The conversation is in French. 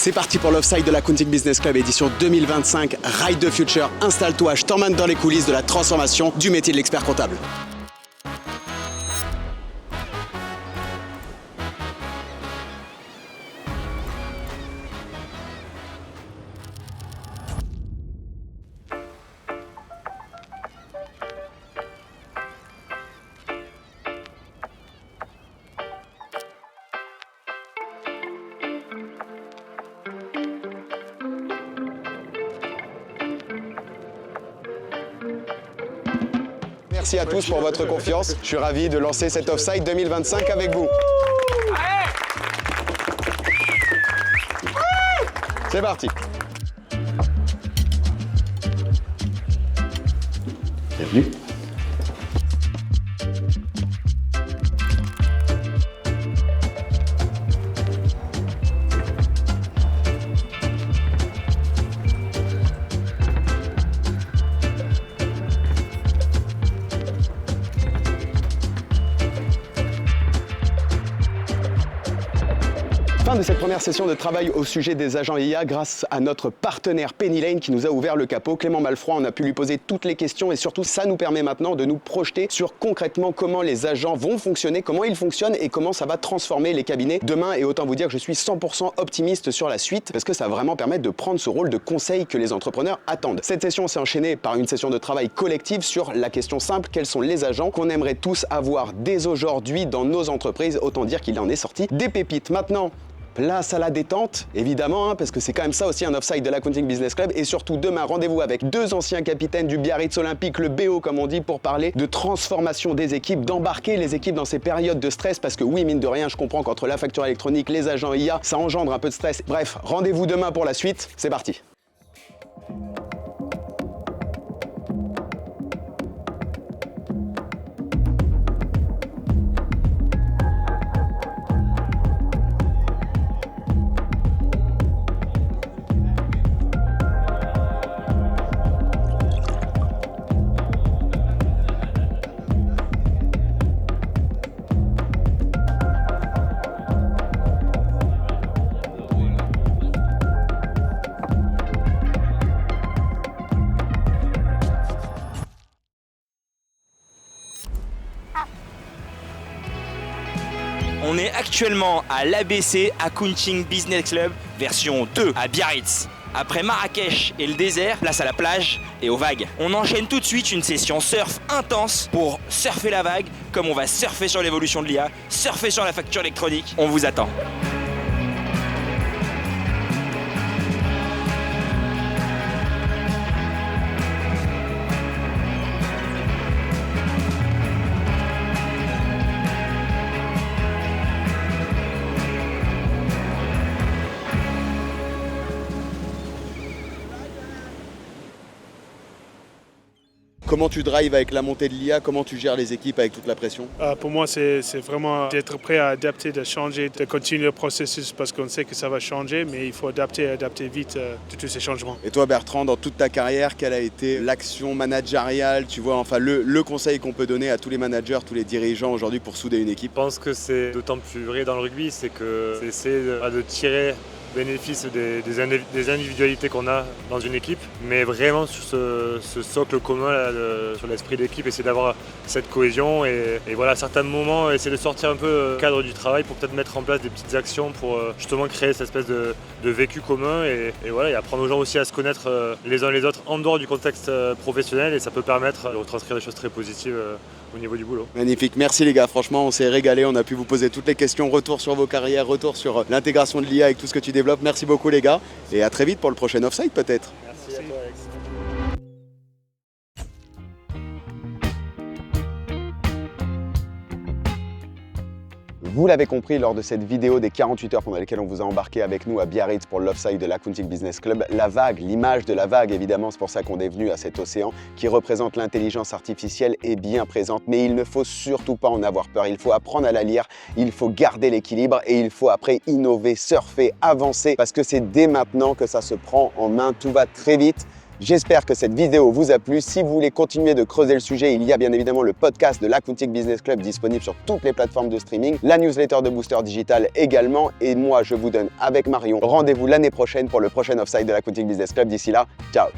C'est parti pour l'Offside de l'Accounting Business Club édition 2025. Ride the Future, installe-toi, je t'emmène dans les coulisses de la transformation du métier de l'expert comptable. Merci à tous pour votre confiance. Je suis ravi de lancer cet Offside 2025 avec vous. C'est parti. Bienvenue. Fin de cette première session de travail au sujet des agents IA grâce à notre partenaire Penny Lane qui nous a ouvert le capot. Clément Malfroy, on a pu lui poser toutes les questions et surtout ça nous permet maintenant de nous projeter sur concrètement comment les agents vont fonctionner, comment ils fonctionnent et comment ça va transformer les cabinets demain. Et autant vous dire que je suis 100% optimiste sur la suite parce que ça va vraiment permettre de prendre ce rôle de conseil que les entrepreneurs attendent. Cette session s'est enchaînée par une session de travail collective sur la question simple, quels sont les agents qu'on aimerait tous avoir dès aujourd'hui dans nos entreprises. Autant dire qu'il en est sorti des pépites. Maintenant, place à la détente, évidemment, parce que c'est quand même ça aussi un Offside de l'Accounting Business Club. Et surtout, demain, rendez-vous avec deux anciens capitaines du Biarritz Olympique, le BO comme on dit, pour parler de transformation des équipes, d'embarquer les équipes dans ces périodes de stress. Parce que oui, mine de rien, je comprends qu'entre la facture électronique, les agents IA, ça engendre un peu de stress. Bref, rendez-vous demain pour la suite. C'est parti. On est actuellement à l'ABC Accounting Business Club version 2 à Biarritz. Après Marrakech et le désert, place à la plage et aux vagues. On enchaîne tout de suite une session surf intense pour surfer la vague, comme on va surfer sur l'évolution de l'IA, surfer sur la facture électronique. On vous attend. Comment tu drives avec la montée de l'IA? Comment tu gères les équipes avec toute la pression? Pour moi, c'est vraiment d'être prêt à adapter, de changer, de continuer le processus parce qu'on sait que ça va changer, mais il faut adapter vite de tous ces changements. Et toi Bertrand, dans toute ta carrière, quelle a été l'action managériale, tu vois, enfin le conseil qu'on peut donner à tous les managers, tous les dirigeants aujourd'hui pour souder une équipe? Je pense que c'est d'autant plus vrai dans le rugby, c'est que c'est essayer de tirer bénéfice des individualités qu'on a dans une équipe, mais vraiment sur ce socle commun, là, sur l'esprit d'équipe, essayer d'avoir cette cohésion et voilà, à certains moments, essayer de sortir un peu du cadre du travail pour peut-être mettre en place des petites actions pour justement créer cette espèce de vécu commun et voilà, et apprendre aux gens aussi à se connaître les uns les autres en dehors du contexte professionnel et ça peut permettre de retranscrire des choses très positives au niveau du boulot. Magnifique, merci les gars, franchement on s'est régalé, on a pu vous poser toutes les questions, retour sur vos carrières, retour sur l'intégration de l'IA avec tout ce que tu développes. Merci beaucoup les gars et à très vite pour le prochain Offside peut-être. Merci à toi Alex. Vous l'avez compris lors de cette vidéo des 48 heures pendant lesquelles on vous a embarqué avec nous à Biarritz pour l'Offside de l'Accounting Business Club, la vague, l'image de la vague évidemment, c'est pour ça qu'on est venu à cet océan qui représente l'intelligence artificielle est bien présente, mais il ne faut surtout pas en avoir peur, il faut apprendre à la lire, il faut garder l'équilibre et il faut après innover, surfer, avancer parce que c'est dès maintenant que ça se prend en main, tout va très vite. J'espère que cette vidéo vous a plu. Si vous voulez continuer de creuser le sujet, il y a bien évidemment le podcast de l'Accounting Business Club disponible sur toutes les plateformes de streaming, la newsletter de Booster Digital également. Et moi, je vous donne avec Marion rendez-vous l'année prochaine pour le prochain Offside de l'Accounting Business Club. D'ici là, ciao!